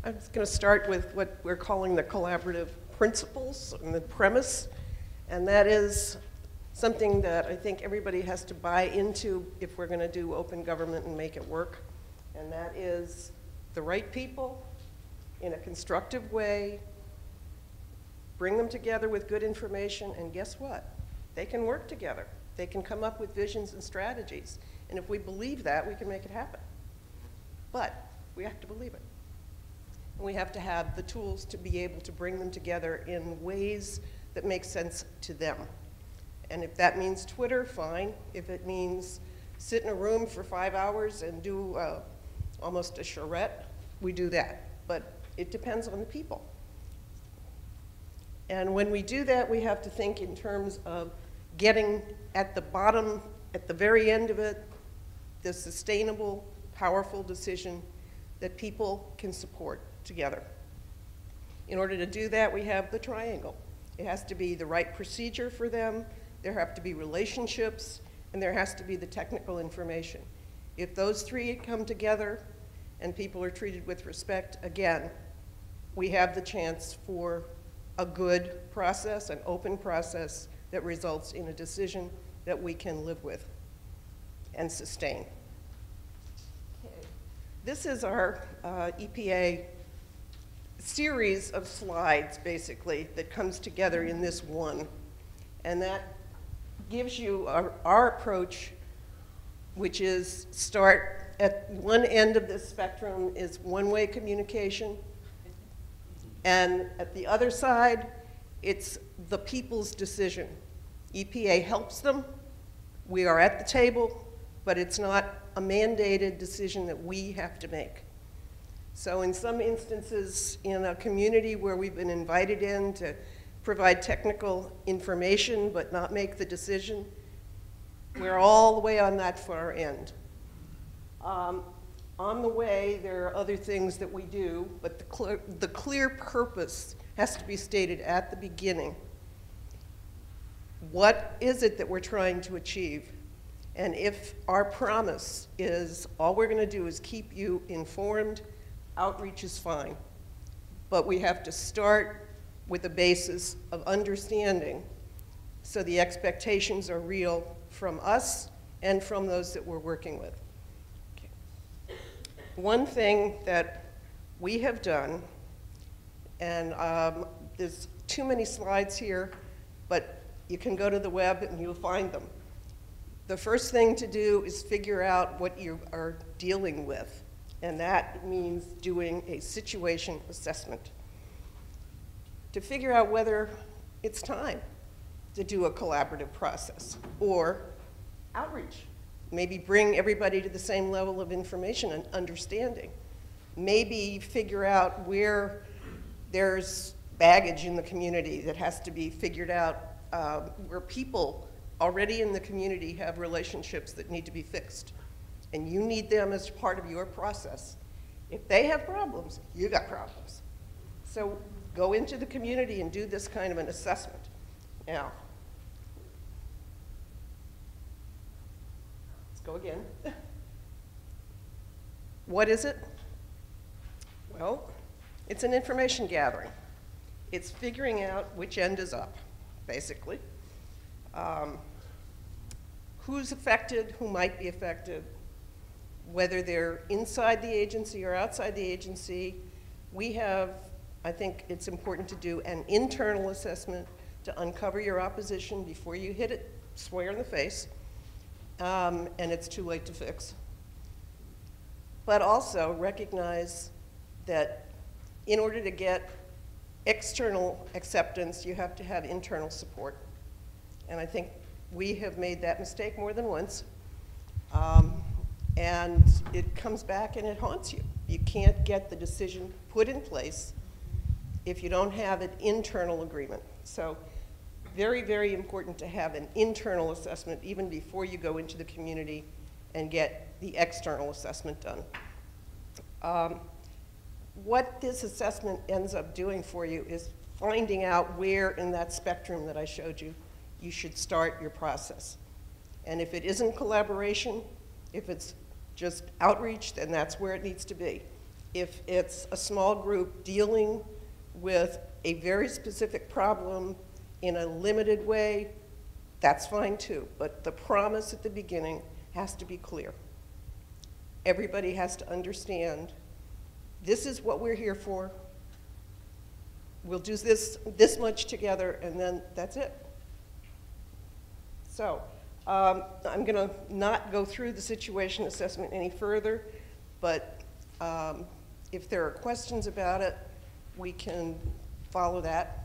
I'm going to start with what we're calling the collaborative principles and the premise, and that is something that I think everybody has to buy into if we're going to do open government and make it work, and that is the right people in a constructive way, bring them together with good information, and guess what? They can work together. They can come up with visions and strategies, and if we believe that, we can make it happen. But we have to believe it. And we have to have the tools to be able to bring them together in ways that make sense to them. And if that means Twitter, fine. If it means sit in a room for 5 hours and do almost a charrette, we do that. But it depends on the people. And when we do that, we have to think in terms of getting at the bottom, at the very end of it, the sustainable, powerful decision that people can support together. In order to do that, we have the triangle. It has to be the right procedure for them, there have to be relationships, and there has to be the technical information. If those three come together and people are treated with respect, again, we have the chance for a good process, an open process that results in a decision that we can live with and sustain. Okay. This is our EPA series of slides, basically, that comes together in this one. And that gives you our approach, which is start at one end of this spectrum is one-way communication. And at the other side, it's the people's decision. EPA helps them. We are at the table, but it's not a mandated decision that we have to make. So in some instances, in a community where we've been invited in to provide technical information but not make the decision, we're all the way on that far end. On the way, there are other things that we do, but the clear purpose has to be stated at the beginning. What is it that we're trying to achieve? And if our promise is all we're going to do is keep you informed, outreach is fine. But we have to start with a basis of understanding so the expectations are real from us and from those that we're working with. Okay. One thing that we have done, and there's too many slides here, but you can go to the web and you'll find them. The first thing to do is figure out what you are dealing with. And that means doing a situation assessment to figure out whether it's time to do a collaborative process or outreach. Maybe bring everybody to the same level of information and understanding. Maybe figure out where there's baggage in the community that has to be figured out, where people already in the community have relationships that need to be fixed. And you need them as part of your process. If they have problems, you got problems. So go into the community and do this kind of an assessment. Now, let's go again. What is it? Well, it's an information gathering. It's figuring out which end is up, basically. Who's affected, who might be affected, whether they're inside the agency or outside the agency. We have, I think it's important to do an internal assessment to uncover your opposition before you hit it square in the face, and it's too late to fix. But also recognize that in order to get external acceptance, you have to have internal support. And I think we have made that mistake more than once. And it comes back and it haunts you. You can't get the decision put in place if you don't have an internal agreement. So very, very important to have an internal assessment even before you go into the community and get the external assessment done. What this assessment ends up doing for you is finding out where in that spectrum that I showed you, you should start your process. And if it isn't collaboration, if it's just outreach, then that's where it needs to be. If it's a small group dealing with a very specific problem in a limited way, that's fine too. But the promise at the beginning has to be clear. Everybody has to understand, this is what we're here for. We'll do this much together, and then that's it. So I'm going to not go through the situation assessment any further, but if there are questions about it, we can follow that.